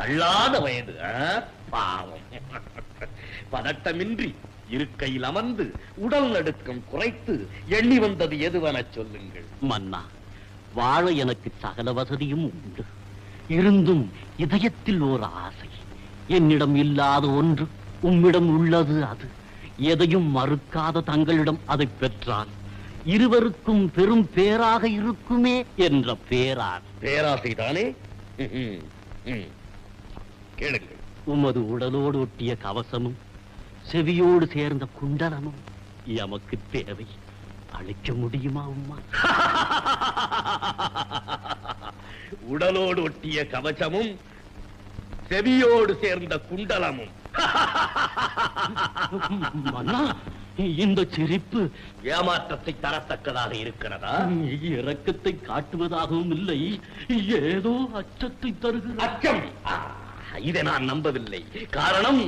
தள்ளாத வயது. பாவம். பதட்டமின்றி இருக்கையில் அமர்ந்து உடல் நடுக்கம் குறைத்து எண்ணி வந்தது எதுவென சொல்லுங்கள். மன்னா, வாழ எனக்கு சகல வசதியும் உண்டு. இருந்தும் இதயத்தில் ஒரு ஆசை. என்னிடம் இல்லாத ஒன்று உம்மிடம் உள்ளது. அது எதையும் மறுக்காத தங்களிடம் அதை பெற்றால் இருவருக்கும் பெரும் பேராக இருக்குமே என்ற பேராசைதானே? கேளுங்கள். உமது உடலோடு ஒட்டிய கவசமும் செவியோடு சேர்ந்த குண்டலமும் எமக்கு தேவை. அளிக்க முடியுமா உம்மா? உடலோடு ஒட்டிய கவசமும் செவியோடு சேர்ந்த குண்டலமும். மன்னா, இந்த சிரிப்பு ஏமாற்றத்தை தரத்தக்கதாக இருக்கிறதா? இரக்கத்தை காட்டுவதாகவும் இல்லை, ஏதோ அச்சத்தை தருகிறது. அச்சம்? இதை நான் நம்பவில்லை. காரணம்,